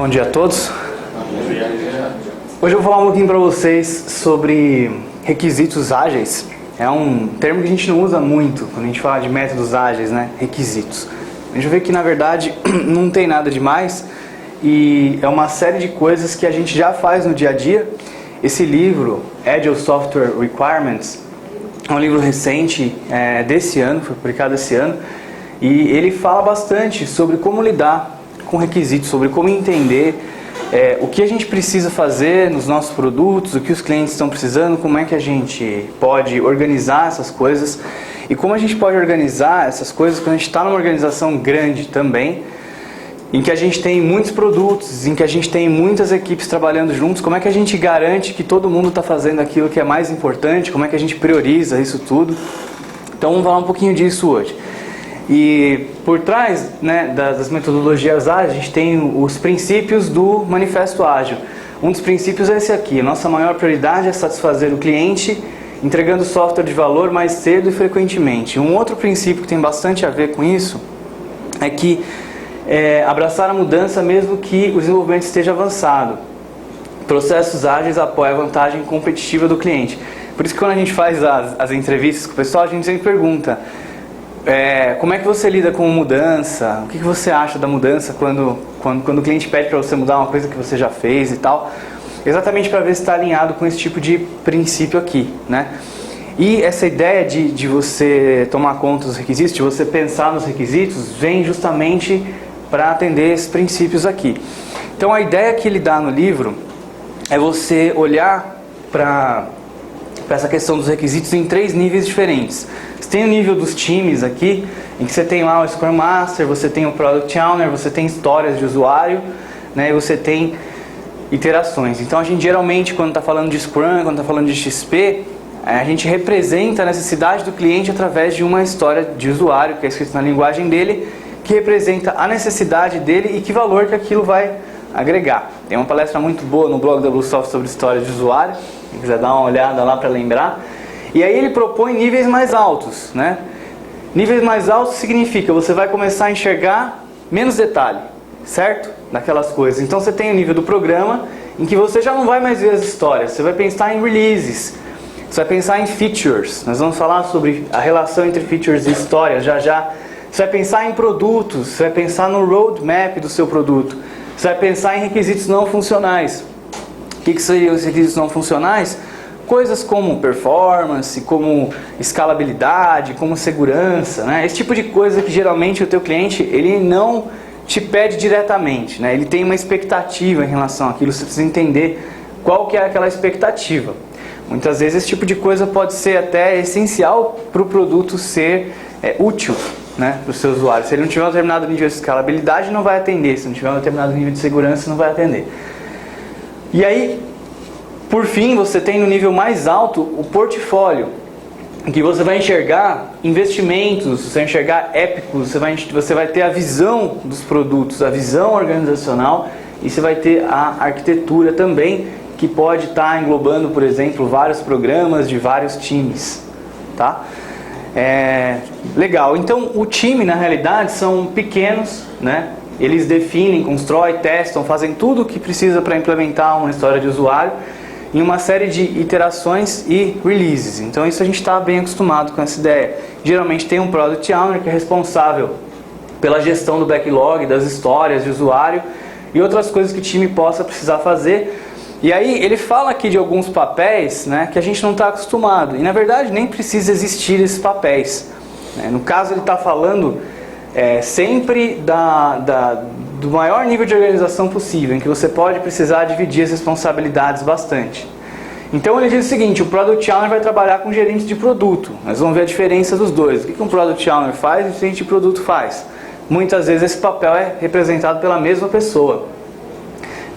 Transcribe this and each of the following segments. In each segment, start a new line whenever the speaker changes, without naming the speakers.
Bom dia a todos. Hoje eu vou falar um pouquinho para vocês sobre requisitos ágeis. É um termo que a gente não usa muito quando a gente fala de métodos ágeis, né? Requisitos. A gente vê que na verdade não tem nada demais e é uma série de coisas que a gente já faz no dia a dia. Esse livro, Agile Software Requirements, é um livro recente desse ano, foi publicado esse ano, e ele fala bastante sobre como lidar com requisitos, sobre como entender o que a gente precisa fazer nos nossos produtos, o que os clientes estão precisando, como é que a gente pode organizar essas coisas e como a gente pode organizar essas coisas quando a gente está numa organização grande também, em que a gente tem muitos produtos, em que a gente tem muitas equipes trabalhando juntos. Como é que a gente garante que todo mundo está fazendo aquilo que é mais importante, como é que a gente prioriza isso tudo. Então vamos falar um pouquinho disso hoje. E por trás, né, das metodologias ágeis, a gente tem os princípios do Manifesto Ágil. Um dos princípios é esse aqui: a nossa maior prioridade é satisfazer o cliente, entregando software de valor mais cedo e frequentemente. Um outro princípio que tem bastante a ver com isso é que abraçar a mudança mesmo que o desenvolvimento esteja avançado. Processos ágeis apoiam a vantagem competitiva do cliente. Por isso que quando a gente faz as entrevistas com o pessoal, a gente sempre pergunta: como é que você lida com mudança? O que você acha da mudança quando o cliente pede para você mudar uma coisa que você já fez e tal? Exatamente para ver se está alinhado com esse tipo de princípio aqui, né? E essa ideia de você tomar conta dos requisitos, de você pensar nos requisitos, vem justamente para atender esses princípios aqui. Então a ideia que ele dá no livro é você olhar para essa questão dos requisitos em 3 níveis diferentes. Você tem o nível dos times aqui, em que você tem lá o Scrum Master, você tem o Product Owner, você tem histórias de usuário, né, e você tem iterações. Então a gente geralmente, quando está falando de Scrum, quando está falando de XP, a gente representa a necessidade do cliente através de uma história de usuário, que é escrito na linguagem dele, que representa a necessidade dele e que valor que aquilo vai agregar. Tem uma palestra muito boa no blog da Bluesoft sobre história de usuário, quem quiser dar uma olhada lá para lembrar. E aí ele propõe níveis mais altos, né? Níveis mais altos significa você vai começar a enxergar menos detalhe, certo? Daquelas coisas. Então você tem o nível do programa, em que você já não vai mais ver as histórias, você vai pensar em releases, você vai pensar em features. Nós vamos falar sobre a relação entre features e histórias já. Você vai pensar em produtos, você vai pensar no roadmap do seu produto, você vai pensar em requisitos não funcionais. O que seriam os requisitos não funcionais? Coisas como performance, como escalabilidade, como segurança, né? Esse tipo de coisa que geralmente o teu cliente ele não te pede diretamente, né? Ele tem uma expectativa em relação àquilo, você precisa entender qual que é aquela expectativa. Muitas vezes esse tipo de coisa pode ser até essencial para o produto ser útil, né, para o seu usuário. Se ele não tiver um determinado nível de escalabilidade, não vai atender. Se não tiver um determinado nível de segurança, não vai atender. E aí, por fim, você tem no nível mais alto o portfólio, em que você vai enxergar investimentos, você vai enxergar épicos, você vai ter a visão dos produtos, a visão organizacional, e você vai ter a arquitetura também, que pode estar englobando, por exemplo, vários programas de vários times, tá? Legal. Então o time na realidade são pequenos, né? Eles definem, constroem, testam, fazem tudo o que precisa para implementar uma história de usuário em uma série de iterações e releases. Então isso a gente está bem acostumado com essa ideia. Geralmente tem um Product Owner que é responsável pela gestão do backlog, das histórias de usuário e outras coisas que o time possa precisar fazer. E aí ele fala aqui de alguns papéis, né, que a gente não está acostumado. E na verdade nem precisa existir esses papéis, né? No caso ele está falando sempre do maior nível de organização possível, em que você pode precisar dividir as responsabilidades bastante. Então ele diz o seguinte: o Product Owner vai trabalhar com gerente de produto. Nós vamos ver a diferença dos dois. O que um Product Owner faz e o gerente de produto faz. Muitas vezes esse papel é representado pela mesma pessoa,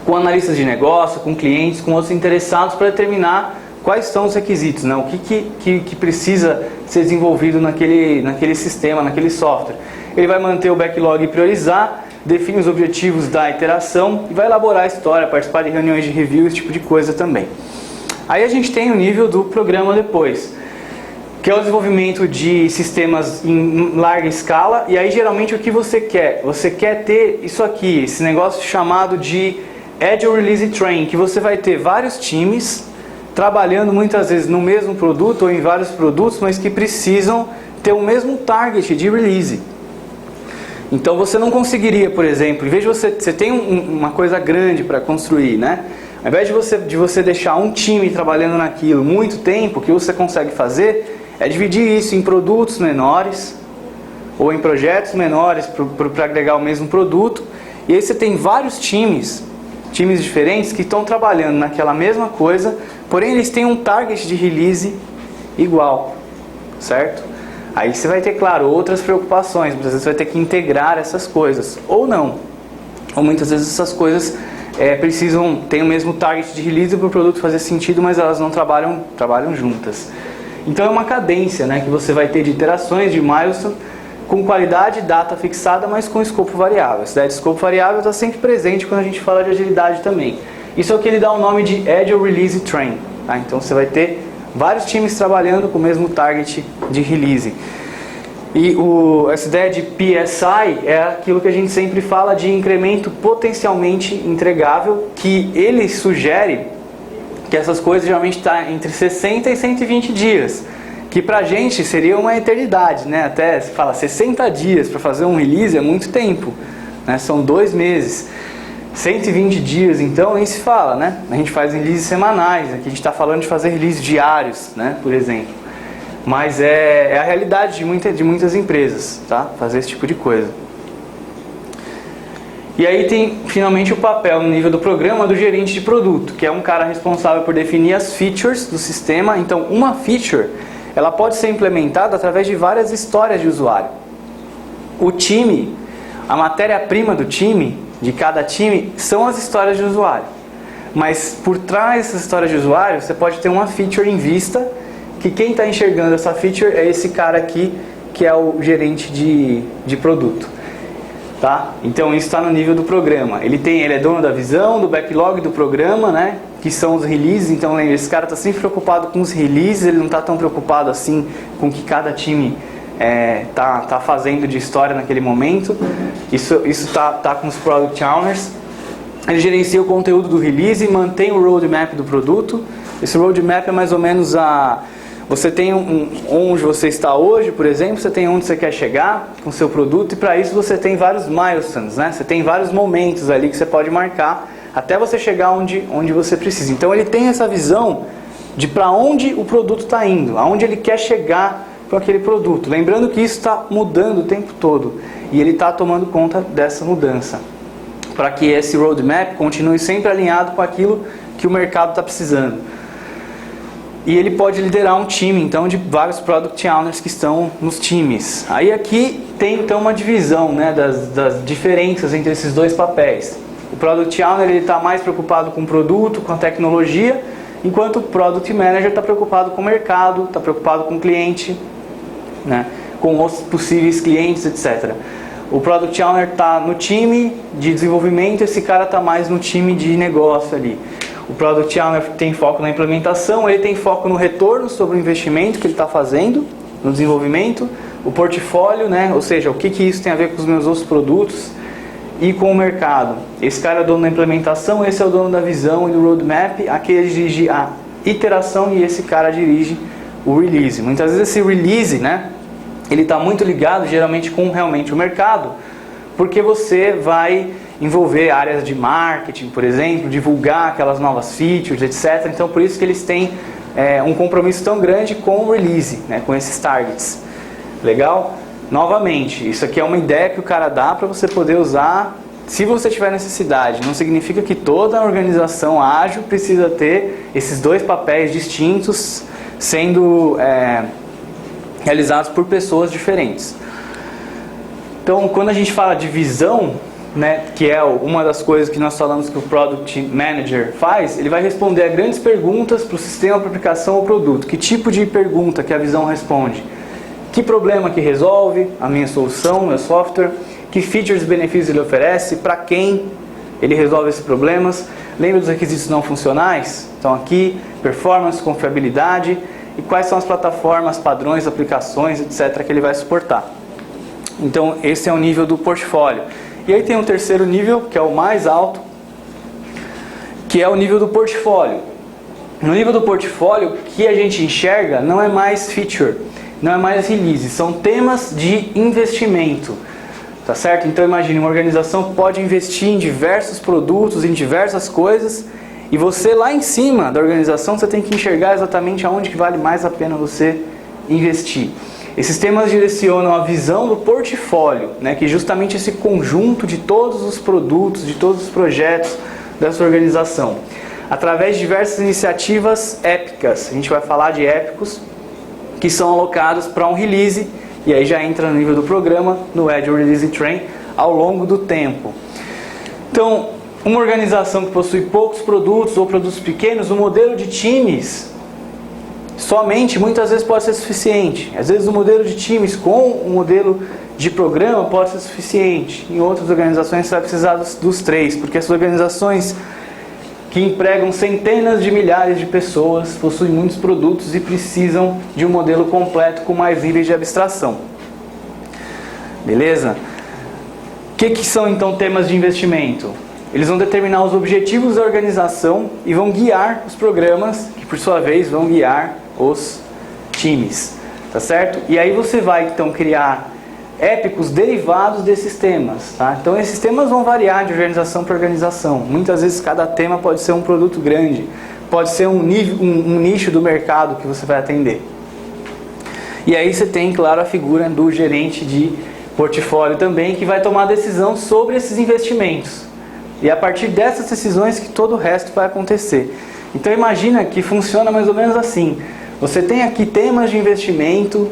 com analistas de negócio, com clientes, com outros interessados, para determinar quais são os requisitos, né? O que precisa ser desenvolvido naquele sistema, naquele software. Ele vai manter o backlog e priorizar, define os objetivos da iteração e vai elaborar a história, participar de reuniões de review, esse tipo de coisa também. Aí a gente tem o nível do programa depois. que é o desenvolvimento de sistemas em larga escala. E aí geralmente o que você quer? Você quer ter isso aqui, esse negócio chamado de Agile Release Train, que você vai ter vários times trabalhando muitas vezes no mesmo produto ou em vários produtos, mas que precisam ter o mesmo target de release. Então você não conseguiria, por exemplo, em vez de você tem uma coisa grande para construir, né? Ao invés de você deixar um time trabalhando naquilo muito tempo, o que você consegue fazer é dividir isso em produtos menores ou em projetos menores para agregar o mesmo produto. E aí você tem vários times diferentes que estão trabalhando naquela mesma coisa, porém eles têm um target de release igual, certo? Aí você vai ter, claro, outras preocupações, muitas vezes você vai ter que integrar essas coisas, ou não. Ou muitas vezes essas coisas têm o mesmo target de release para o produto fazer sentido, mas elas não trabalham juntas. Então é uma cadência, né, que você vai ter de iterações, de milestone, com qualidade, data fixada, mas com escopo variável. Essa ideia de escopo variável está sempre presente quando a gente fala de agilidade também. Isso é o que ele dá o nome de Agile Release Train. Tá? Então você vai ter vários times trabalhando com o mesmo target de release. E essa ideia de PSI é aquilo que a gente sempre fala de incremento potencialmente entregável, que ele sugere que essas coisas geralmente estão entre 60 e 120 dias. Que pra gente seria uma eternidade, né? Até se fala 60 dias para fazer um release é muito tempo, né? São 2 meses. 120 dias então nem se fala, né? A gente faz releases semanais, aqui a gente está falando de fazer releases diários, né? Por exemplo. Mas é a realidade de muitas empresas, tá? Fazer esse tipo de coisa. E aí tem finalmente o papel no nível do programa do gerente de produto, que é um cara responsável por definir as features do sistema. Então uma feature ela pode ser implementada através de várias histórias de usuário. O time, a matéria-prima do time, de cada time, são as histórias de usuário. Mas por trás dessas histórias de usuário, você pode ter uma feature em vista, que quem está enxergando essa feature é esse cara aqui, que é o gerente de produto. Tá? Então isso está no nível do programa. Ele é dono da visão, do backlog do programa, né? Que são os releases. Então lembra, esse cara está sempre preocupado com os releases, ele não está tão preocupado assim com o que cada time tá fazendo de história naquele momento. Isso tá com os Product Owners. Ele gerencia o conteúdo do release e mantém o roadmap do produto. Esse roadmap é mais ou menos você tem onde você está hoje, por exemplo, você tem onde você quer chegar com o seu produto, e para isso você tem vários milestones, né? Você tem vários momentos ali que você pode marcar até você chegar onde você precisa. Então ele tem essa visão de para onde o produto está indo, aonde ele quer chegar com aquele produto. Lembrando que isso está mudando o tempo todo e ele está tomando conta dessa mudança, para que esse roadmap continue sempre alinhado com aquilo que o mercado está precisando. E ele pode liderar um time, então, de vários Product Owners que estão nos times. Aí aqui tem, então, uma divisão, né, das diferenças entre esses dois papéis. O Product Owner está mais preocupado com o produto, com a tecnologia, enquanto o Product Manager está preocupado com o mercado, está preocupado com o cliente, né, com os possíveis clientes, etc. O Product Owner está no time de desenvolvimento, esse cara está mais no time de negócio ali. O Product Owner tem foco na implementação, ele tem foco no retorno sobre o investimento que ele está fazendo no desenvolvimento, o portfólio, né? Ou seja, o que isso tem a ver com os meus outros produtos e com o mercado. Esse cara é o dono da implementação, esse é o dono da visão e do roadmap, aquele dirige a iteração e esse cara dirige o release. Muitas vezes esse release, né, ele está muito ligado geralmente com realmente o mercado, porque você vai envolver áreas de marketing, por exemplo, divulgar aquelas novas features, etc. Então por isso que eles têm um compromisso tão grande com o release, né, com esses targets. Legal? Novamente, isso aqui é uma ideia que o cara dá para você poder usar se você tiver necessidade. Não significa que toda organização ágil precisa ter esses dois papéis distintos sendo realizados por pessoas diferentes. Então, quando a gente fala de visão, né, que é uma das coisas que nós falamos que o Product Manager faz, ele vai responder a grandes perguntas para o sistema, para a aplicação ou produto. Que tipo de pergunta que a visão responde? Que problema que resolve a minha solução, meu software? Que features e benefícios ele oferece? Para quem ele resolve esses problemas? Lembra dos requisitos não funcionais? Então aqui, performance, confiabilidade e quais são as plataformas, padrões, aplicações, etc. que ele vai suportar. Então esse é o nível do portfólio. E aí tem um terceiro nível, que é o mais alto, que é o nível do portfólio. No nível do portfólio, o que a gente enxerga não é mais feature, não é mais release, são temas de investimento. Tá certo? Então imagine, uma organização pode investir em diversos produtos, em diversas coisas, e você lá em cima da organização, você tem que enxergar exatamente aonde que vale mais a pena você investir. Esses temas direcionam a visão do portfólio, né, que é justamente esse conjunto de todos os produtos, de todos os projetos dessa organização. Através de diversas iniciativas épicas, a gente vai falar de épicos, que são alocados para um release, e aí já entra no nível do programa, no Agile Release Train, ao longo do tempo. Então, uma organização que possui poucos produtos ou produtos pequenos, o modelo de times somente muitas vezes pode ser suficiente. Às vezes o modelo de times com o modelo de programa pode ser suficiente. Em outras organizações você vai precisar dos três, porque essas organizações que empregam centenas de milhares de pessoas, possuem muitos produtos e precisam de um modelo completo com mais níveis de abstração. Beleza? O que são então temas de investimento? Eles vão determinar os objetivos da organização e vão guiar os programas, que por sua vez vão guiar os times. Tá certo? E aí você vai então criar épicos derivados desses temas, tá? Então esses temas vão variar de organização para organização. Muitas vezes cada tema pode ser um produto grande, pode ser um nicho do mercado que você vai atender. E aí você tem, claro, a figura do gerente de portfólio também, que vai tomar decisão sobre esses investimentos. E é a partir dessas decisões que todo o resto vai acontecer. Então imagina que funciona mais ou menos assim. Você tem aqui temas de investimento,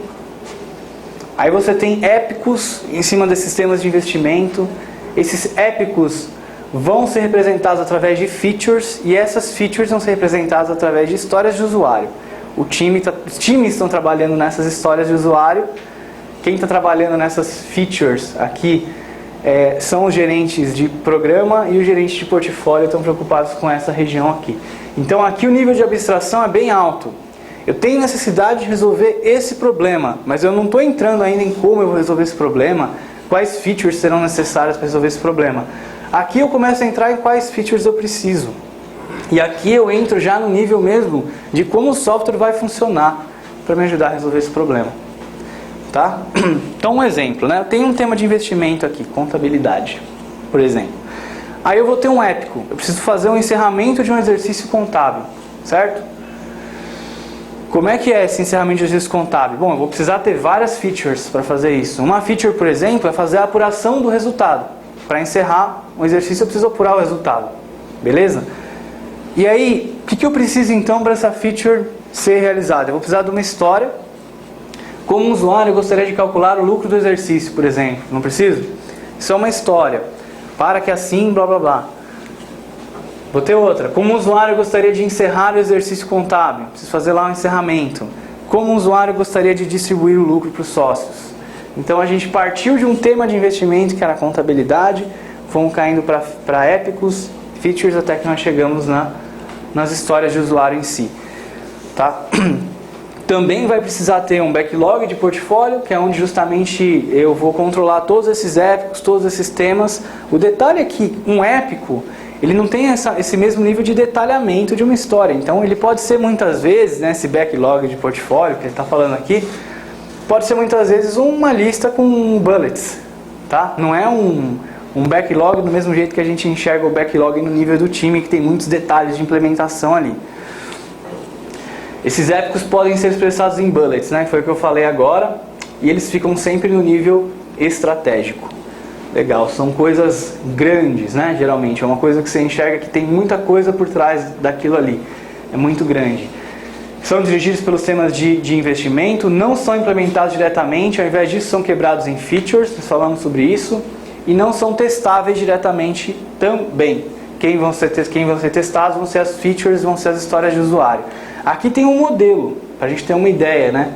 aí você tem épicos em cima desses temas de investimento. Esses épicos vão ser representados através de features, e essas features vão ser representadas através de histórias de usuário. Os times estão trabalhando nessas histórias de usuário. Quem está trabalhando nessas features aqui são os gerentes de programa e os gerentes de portfólio, estão preocupados com essa região aqui. Então aqui o nível de abstração é bem alto. Eu tenho necessidade de resolver esse problema, mas eu não estou entrando ainda em como eu vou resolver esse problema, quais features serão necessárias para resolver esse problema. Aqui eu começo a entrar em quais features eu preciso. E aqui eu entro já no nível mesmo de como o software vai funcionar para me ajudar a resolver esse problema. Tá? Então um exemplo, né? Eu tenho um tema de investimento aqui, contabilidade, por exemplo. Aí eu vou ter um épico, eu preciso fazer um encerramento de um exercício contábil, certo? Como é que é esse encerramento de exercício contábil? Bom, eu vou precisar ter várias features para fazer isso. Uma feature, por exemplo, é fazer a apuração do resultado. Para encerrar um exercício eu preciso apurar o resultado. Beleza? E aí, o que eu preciso então para essa feature ser realizada? Eu vou precisar de uma história. Como usuário eu gostaria de calcular o lucro do exercício, por exemplo. Não preciso? Isso é uma história. Para que assim, blá blá blá. Vou ter outra. Como usuário eu gostaria de encerrar o exercício contábil. Preciso fazer lá um encerramento. Como usuário eu gostaria de distribuir o lucro para os sócios. Então a gente partiu de um tema de investimento que era a contabilidade, fomos caindo para épicos, features, até que nós chegamos nas histórias de usuário em si. Tá? Também vai precisar ter um backlog de portfólio, que é onde justamente eu vou controlar todos esses épicos, todos esses temas. O detalhe é que um épico, ele não tem esse mesmo nível de detalhamento de uma história. Então ele pode ser muitas vezes, né, esse backlog de portfólio que ele está falando aqui, pode ser muitas vezes uma lista com bullets. Tá? Não é um backlog do mesmo jeito que a gente enxerga o backlog no nível do time, que tem muitos detalhes de implementação ali. Esses épicos podem ser expressados em bullets, né? Foi o que eu falei agora, e eles ficam sempre no nível estratégico. Legal, são coisas grandes, né? Geralmente, é uma coisa que você enxerga que tem muita coisa por trás daquilo ali. É muito grande. São dirigidos pelos temas de investimento, não são implementados diretamente, ao invés disso são quebrados em features, nós falamos sobre isso, e não são testáveis diretamente também. Quem vão ser testados vão ser as features, vão ser as histórias de usuário. Aqui tem um modelo, para a gente ter uma ideia, né,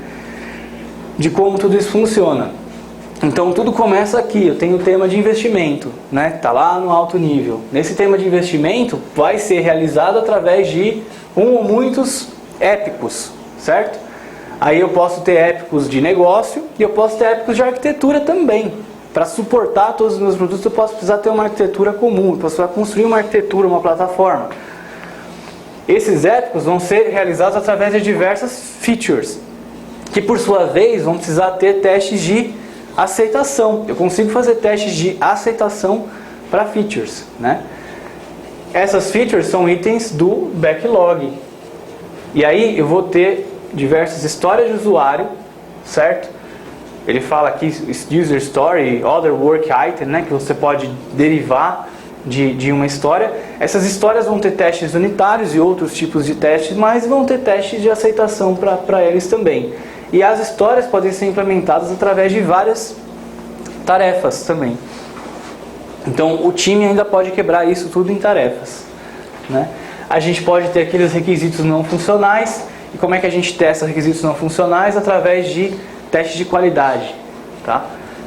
de como tudo isso funciona. Então tudo começa aqui, eu tenho o tema de investimento, né, está lá no alto nível. Nesse tema de investimento vai ser realizado através de um ou muitos épicos, certo? Aí eu posso ter épicos de negócio e eu posso ter épicos de arquitetura também. Para suportar todos os meus produtos eu posso precisar ter uma arquitetura comum, eu posso precisar construir uma arquitetura, uma plataforma. Esses épicos vão ser realizados através de diversas features, que por sua vez vão precisar ter testes de aceitação. Eu consigo fazer testes de aceitação para features, né? Essas features são itens do backlog. E aí eu vou ter diversas histórias de usuário, certo? Ele fala aqui user story, other work item, né? Que você pode derivar de uma história. Essas histórias vão ter testes unitários e outros tipos de testes, mas vão ter testes de aceitação para eles também. E as histórias podem ser implementadas através de várias tarefas também. Então o time ainda pode quebrar isso tudo em tarefas, né? A gente pode ter aqueles requisitos não funcionais. E como é que a gente testa requisitos não funcionais? Através de testes de qualidade, tá?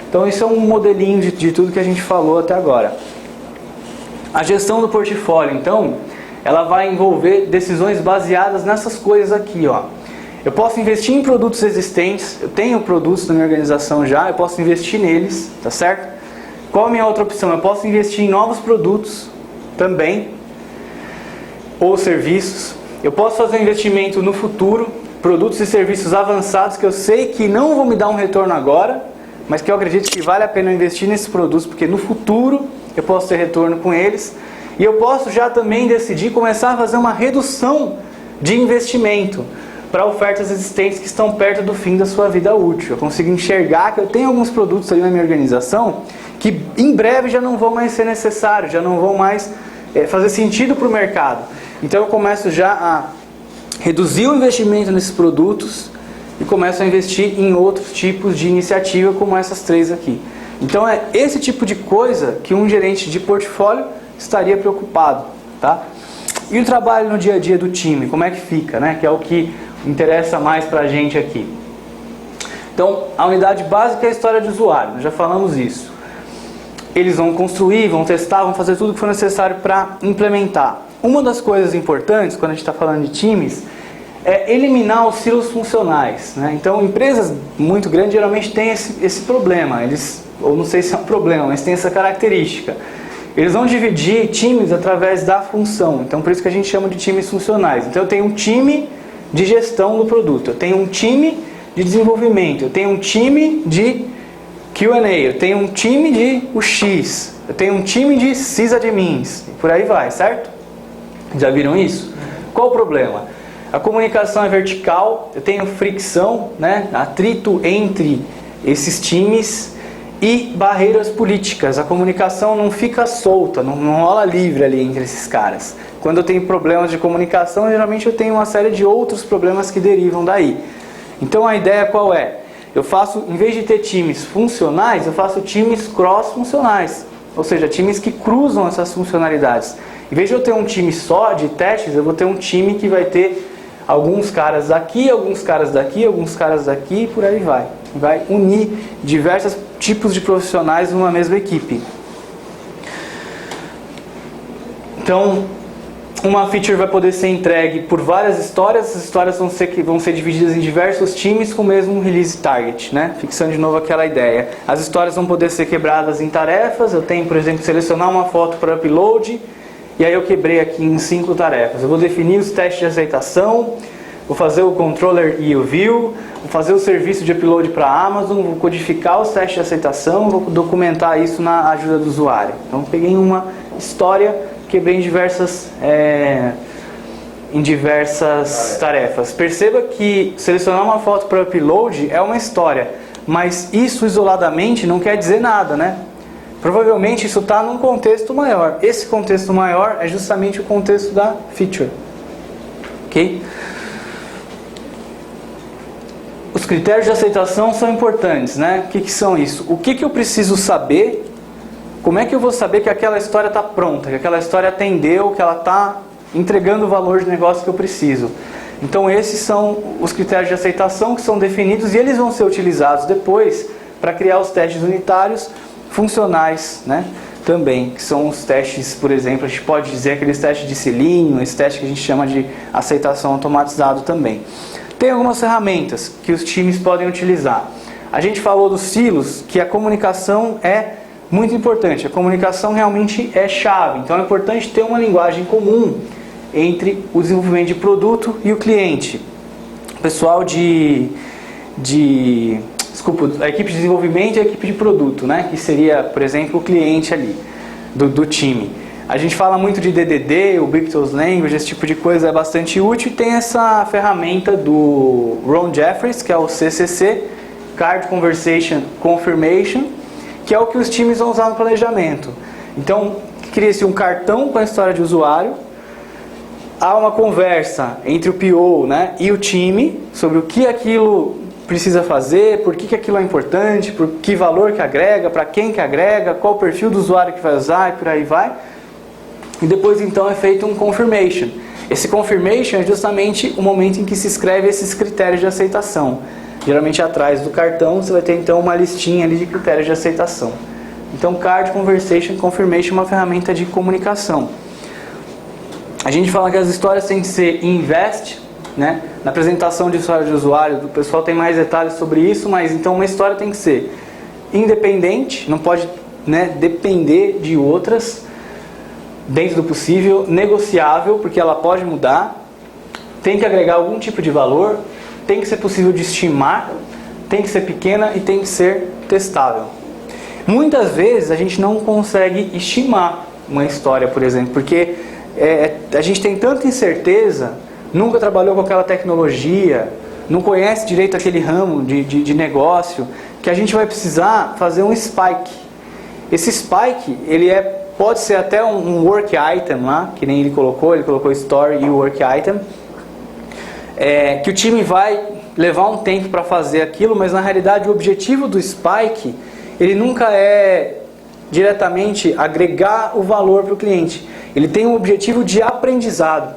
Então isso é um modelinho de tudo que a gente falou até agora. A gestão do portfólio, então, ela vai envolver decisões baseadas nessas coisas aqui, ó. Eu posso investir em produtos existentes, eu tenho produtos na minha organização já, eu posso investir neles, tá certo? Qual a minha outra opção? Eu posso investir em novos produtos também, ou serviços. Eu posso fazer um investimento no futuro, produtos e serviços avançados que eu sei que não vão me dar um retorno agora, mas que eu acredito que vale a pena investir nesses produtos, porque no futuro eu posso ter retorno com eles. E eu posso já também decidir começar a fazer uma redução de investimento para ofertas existentes que estão perto do fim da sua vida útil. Eu consigo enxergar que eu tenho alguns produtos ali na minha organização que em breve já não vão mais ser necessários, já não vão mais fazer sentido para o mercado. Então eu começo já a reduzir o investimento nesses produtos e começo a investir em outros tipos de iniciativa como essas três aqui. Então é esse tipo de coisa que um gerente de portfólio estaria preocupado, tá? E o trabalho no dia a dia do time, como é que fica, né? Que é o que interessa mais pra gente aqui. Então, a unidade básica é a história de usuário, nós já falamos isso. Eles vão construir, vão testar, vão fazer tudo o que for necessário para implementar. Uma das coisas importantes, quando a gente está falando de times, é eliminar os silos funcionais, né? Então, empresas muito grandes geralmente têm esse problema. Eles, ou não sei se é um problema, mas tem essa característica. Eles vão dividir times através da função. Então, por isso que a gente chama de times funcionais. Então, eu tenho um time de gestão do produto, eu tenho um time de desenvolvimento, eu tenho um time de Q&A, eu tenho um time de UX, eu tenho um time de sysadmins, e por aí vai, certo? Já viram isso? Qual o problema? A comunicação é vertical, eu tenho fricção, né, atrito entre esses times e barreiras políticas. A comunicação não fica solta, não rola livre ali entre esses caras. Quando eu tenho problemas de comunicação, geralmente eu tenho uma série de outros problemas que derivam daí. Então a ideia qual é? Eu faço, em vez de ter times funcionais, eu faço times cross-funcionais. Ou seja, times que cruzam essas funcionalidades. Em vez de eu ter um time só de testes, eu vou ter um time que vai ter alguns caras daqui, alguns caras daqui, alguns caras daqui, e por aí vai. Vai unir diversos tipos de profissionais numa mesma equipe. Então, uma feature vai poder ser entregue por várias histórias. Essas histórias vão ser divididas em diversos times com o mesmo release target, né? Fixando de novo aquela ideia. As histórias vão poder ser quebradas em tarefas. Eu tenho, por exemplo, selecionar uma foto para upload. E aí eu quebrei aqui em 5 tarefas. Eu vou definir os testes de aceitação, vou fazer o controller e o view, vou fazer o serviço de upload para a Amazon, vou codificar os testes de aceitação, vou documentar isso na ajuda do usuário. Então peguei uma história, quebrei em diversas tarefas. Perceba que selecionar uma foto para upload é uma história, mas isso isoladamente não quer dizer nada, né? Provavelmente isso está num contexto maior. Esse contexto maior é justamente o contexto da feature. Ok? Os critérios de aceitação são importantes, né? O que são isso? O que eu preciso saber? Como é que eu vou saber que aquela história está pronta, que aquela história atendeu, que ela está entregando o valor de negócio que eu preciso? Então esses são os critérios de aceitação que são definidos e eles vão ser utilizados depois para criar os testes unitários funcionais, né? Também, que são os testes, por exemplo, a gente pode dizer aqueles testes de selinho, esse teste que a gente chama de aceitação automatizado também. Tem algumas ferramentas que os times podem utilizar. A gente falou dos silos, que a comunicação é muito importante. A comunicação realmente é chave. Então é importante ter uma linguagem comum entre o desenvolvimento de produto e o cliente. O pessoal a equipe de desenvolvimento e a equipe de produto, né? Que seria, por exemplo, o cliente ali do time. A gente fala muito de DDD, o Ubiquitous Language, esse tipo de coisa é bastante útil. E tem essa ferramenta do Ron Jeffries, que é o CCC, Card Conversation Confirmation, que é o que os times vão usar no planejamento. Então, cria-se um cartão com a história de usuário, há uma conversa entre o PO, né, e o time sobre o que aquilo precisa fazer, por que aquilo é importante, por que valor que agrega, para quem que agrega, qual o perfil do usuário que vai usar e por aí vai. E depois então é feito um confirmation. Esse confirmation é justamente o momento em que se escreve esses critérios de aceitação. Geralmente atrás do cartão você vai ter então uma listinha ali de critérios de aceitação. Então Card Conversation Confirmation é uma ferramenta de comunicação. A gente fala que as histórias têm que ser invest, né? Na apresentação de história de usuário, o pessoal tem mais detalhes sobre isso, mas então uma história tem que ser independente, não pode, né, depender de outras, dentro do possível, negociável, porque ela pode mudar, tem que agregar algum tipo de valor, tem que ser possível de estimar, tem que ser pequena e tem que ser testável. Muitas vezes a gente não consegue estimar uma história, por exemplo, porque a gente tem tanta incerteza, nunca trabalhou com aquela tecnologia, não conhece direito aquele ramo de negócio, que a gente vai precisar fazer um spike. Esse spike, pode ser até um work item lá, que nem ele colocou story e o work item, que o time vai levar um tempo para fazer aquilo, mas na realidade o objetivo do spike, ele nunca é diretamente agregar o valor para o cliente. Ele tem um objetivo de aprendizado.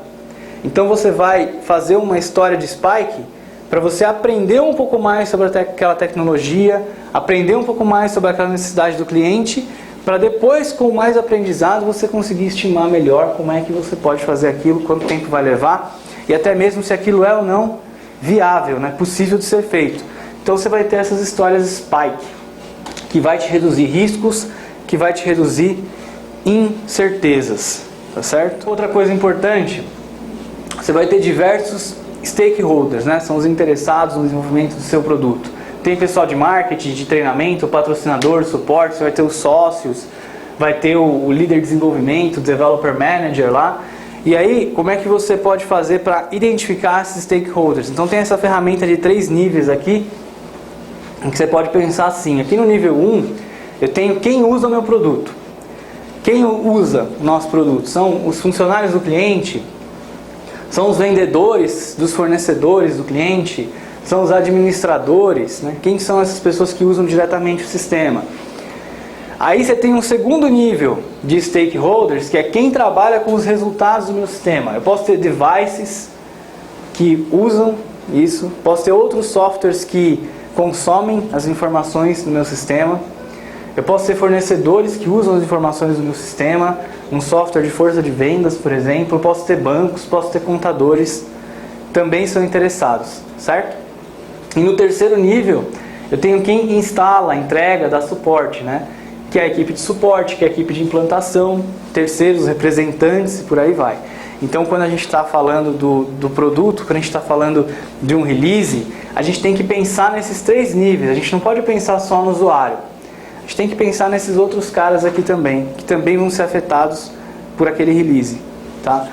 Então você vai fazer uma história de spike para você aprender um pouco mais sobre aquela tecnologia, aprender um pouco mais sobre aquela necessidade do cliente, para depois, com mais aprendizado, você conseguir estimar melhor como é que você pode fazer aquilo, quanto tempo vai levar, e até mesmo se aquilo é ou não viável, né, possível de ser feito. Então você vai ter essas histórias spike, que vai te reduzir riscos, que vai te reduzir incertezas, tá certo? Outra coisa importante, você vai ter diversos stakeholders, né? São os interessados no desenvolvimento do seu produto. Tem pessoal de marketing, de treinamento, patrocinador, suporte, você vai ter os sócios, vai ter o líder de desenvolvimento, o developer manager lá. E aí, como é que você pode fazer para identificar esses stakeholders? Então tem essa ferramenta de 3 níveis aqui, em que você pode pensar assim, aqui no nível 1, eu tenho quem usa o meu produto. Quem usa o nosso produto? São os funcionários do cliente, são os vendedores dos fornecedores do cliente, são os administradores, né? Quem são essas pessoas que usam diretamente o sistema? Aí você tem um segundo nível de stakeholders, que é quem trabalha com os resultados do meu sistema. Eu posso ter devices que usam isso, posso ter outros softwares que consomem as informações do meu sistema, eu posso ter fornecedores que usam as informações do meu sistema, um software de força de vendas, por exemplo, eu posso ter bancos, posso ter contadores, também são interessados, certo? E no terceiro nível, eu tenho quem instala, entrega, dá suporte, né? Que é a equipe de suporte, que é a equipe de implantação, terceiros, representantes e por aí vai. Então, quando a gente está falando do produto, quando a gente está falando de um release, a gente tem que pensar nesses 3 níveis, a gente não pode pensar só no usuário. A gente tem que pensar nesses outros caras aqui também, que também vão ser afetados por aquele release, tá?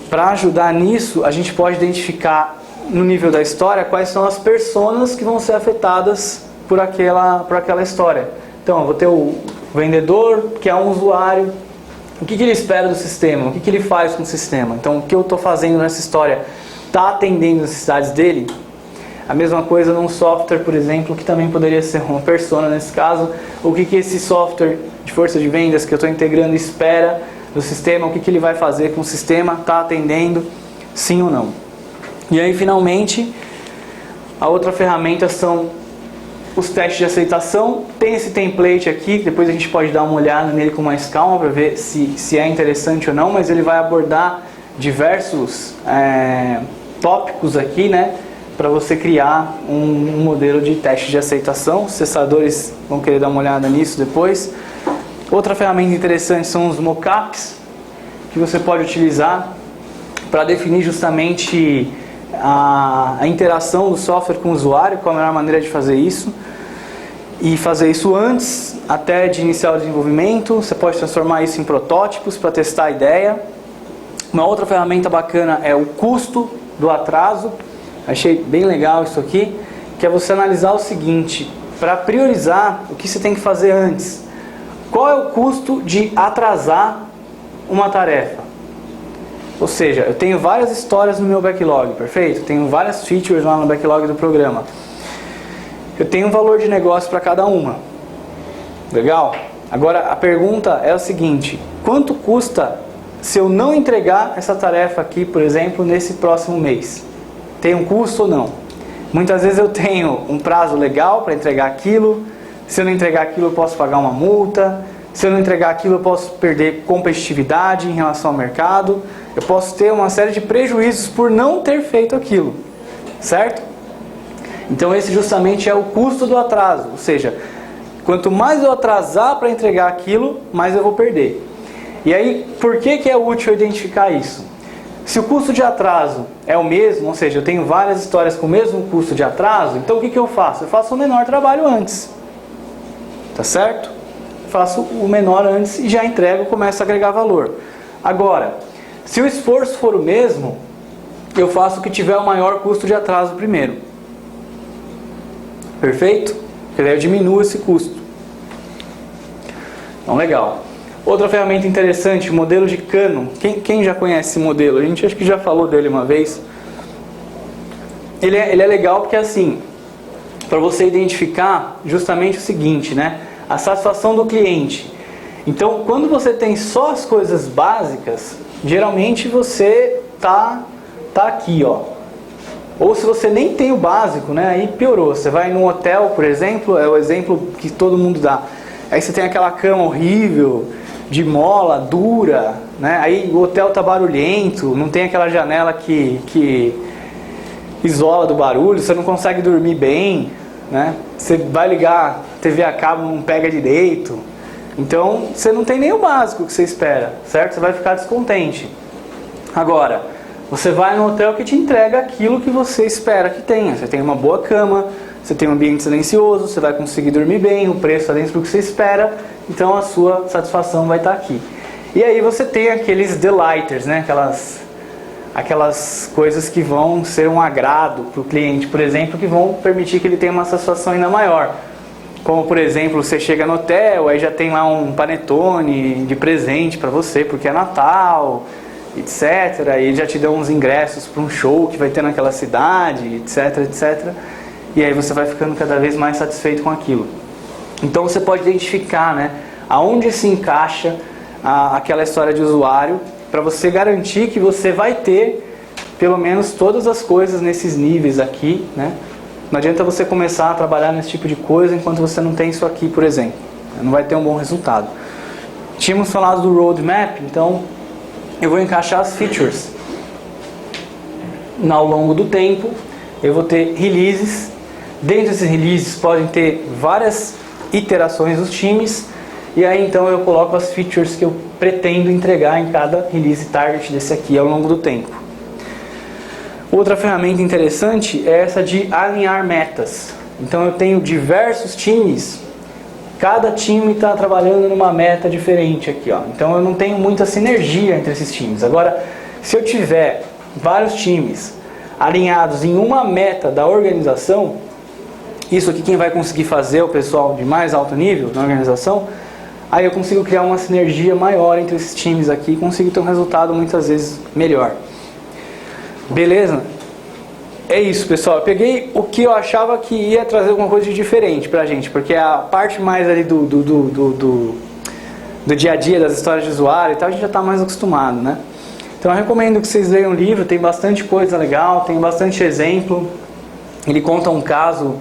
Para ajudar nisso, a gente pode identificar no nível da história quais são as personas que vão ser afetadas por aquela história. Então, eu vou ter o vendedor, que é um usuário. O que ele espera do sistema? O que ele faz com o sistema? Então, o que eu estou fazendo nessa história está atendendo as necessidades dele? A mesma coisa num software, por exemplo, que também poderia ser uma persona nesse caso. O que esse software de força de vendas que eu estou integrando espera do sistema? O que ele vai fazer com o sistema? Está atendendo? Sim ou não? E aí, finalmente, a outra ferramenta são os testes de aceitação. Tem esse template aqui, depois a gente pode dar uma olhada nele com mais calma para ver se é interessante ou não, mas ele vai abordar diversos tópicos aqui, né, para você criar um modelo de teste de aceitação. Os testadores vão querer dar uma olhada nisso depois. Outra ferramenta interessante são os mockups, que você pode utilizar para definir justamente a interação do software com o usuário, qual a melhor maneira de fazer isso. E fazer isso antes até de iniciar o desenvolvimento. Você pode transformar isso em protótipos para testar a ideia. Uma outra ferramenta bacana é o custo do atraso. Achei bem legal isso aqui, que é você analisar o seguinte: para priorizar o que você tem que fazer antes. Qual é o custo de atrasar uma tarefa? Ou seja, eu tenho várias histórias no meu backlog, perfeito? Tenho várias features lá no backlog do programa. Eu tenho um valor de negócio para cada uma. Legal? Agora a pergunta é o seguinte: quanto custa se eu não entregar essa tarefa aqui, por exemplo, nesse próximo mês? Tem um custo ou não? Muitas vezes eu tenho um prazo legal para entregar aquilo. Se eu não entregar aquilo, eu posso pagar uma multa. Se eu não entregar aquilo, eu posso perder competitividade em relação ao mercado. Eu posso ter uma série de prejuízos por não ter feito aquilo. Certo? Então esse justamente é o custo do atraso, ou seja, quanto mais eu atrasar para entregar aquilo, mais eu vou perder. E aí, por que é útil identificar isso? Se o custo de atraso é o mesmo, ou seja, eu tenho várias histórias com o mesmo custo de atraso, então o que eu faço? Eu faço o menor trabalho antes, tá certo? Faço o menor antes e já entrego, começo a agregar valor. Agora, se o esforço for o mesmo, eu faço o que tiver o maior custo de atraso primeiro. Perfeito? Porque daí eu diminuo esse custo. Então, legal. Outra ferramenta interessante, o modelo de Cano. Quem já conhece esse modelo? A gente acho que já falou dele uma vez. Ele é legal porque assim, para você identificar justamente o seguinte, né? A satisfação do cliente. Então, quando você tem só as coisas básicas, geralmente você tá aqui, ó. Ou se você nem tem o básico, né, aí piorou. Você vai num hotel, por exemplo, é o exemplo que todo mundo dá. Aí você tem aquela cama horrível, de mola, dura, né? Aí o hotel tá barulhento, não tem aquela janela que isola do barulho, você não consegue dormir bem, né? Você vai ligar TV a cabo, não pega direito. Então você não tem nem o básico que você espera, certo? Você vai ficar descontente. Agora, você vai no hotel que te entrega aquilo que você espera que tenha. Você tem uma boa cama, você tem um ambiente silencioso, você vai conseguir dormir bem, o preço está dentro do que você espera, então a sua satisfação vai estar aqui. E aí você tem aqueles delighters, né? Aquelas coisas que vão ser um agrado para o cliente, por exemplo, que vão permitir que ele tenha uma satisfação ainda maior. Como, por exemplo, você chega no hotel, aí já tem lá um panetone de presente para você, porque é Natal, etc. E já te dão uns ingressos para um show que vai ter naquela cidade, etc, etc. E aí você vai ficando cada vez mais satisfeito com aquilo. Então você pode identificar, né, aonde se encaixa aquela história de usuário, para você garantir que você vai ter pelo menos todas as coisas nesses níveis aqui, né? Não adianta você começar a trabalhar nesse tipo de coisa enquanto você não tem isso aqui, por exemplo. Não vai ter um bom resultado. Tínhamos falado do roadmap, então eu vou encaixar as features. Ao longo do tempo, eu vou ter releases. Dentro desses releases podem ter várias iterações dos times. E aí então eu coloco as features que eu pretendo entregar em cada release target desse aqui ao longo do tempo. Outra ferramenta interessante é essa de alinhar metas. Então eu tenho diversos times. Cada time está trabalhando numa meta diferente aqui, ó. Então eu não tenho muita sinergia entre esses times. Agora, se eu tiver vários times alinhados em uma meta da organização, isso aqui quem vai conseguir fazer é o pessoal de mais alto nível na organização. Aí eu consigo criar uma sinergia maior entre esses times aqui e consigo ter um resultado muitas vezes melhor. Beleza? É isso, pessoal. Eu peguei o que eu achava que ia trazer alguma coisa de diferente pra gente, porque a parte mais ali do dia a dia, das histórias de usuário e tal, a gente já está mais acostumado, né? Então eu recomendo que vocês leiam o livro, tem bastante coisa legal, tem bastante exemplo. Ele conta um caso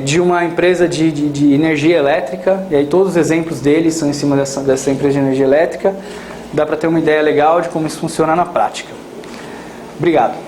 de uma empresa de energia elétrica, e aí todos os exemplos dele são em cima dessa empresa de energia elétrica. Dá para ter uma ideia legal de como isso funciona na prática. Obrigado.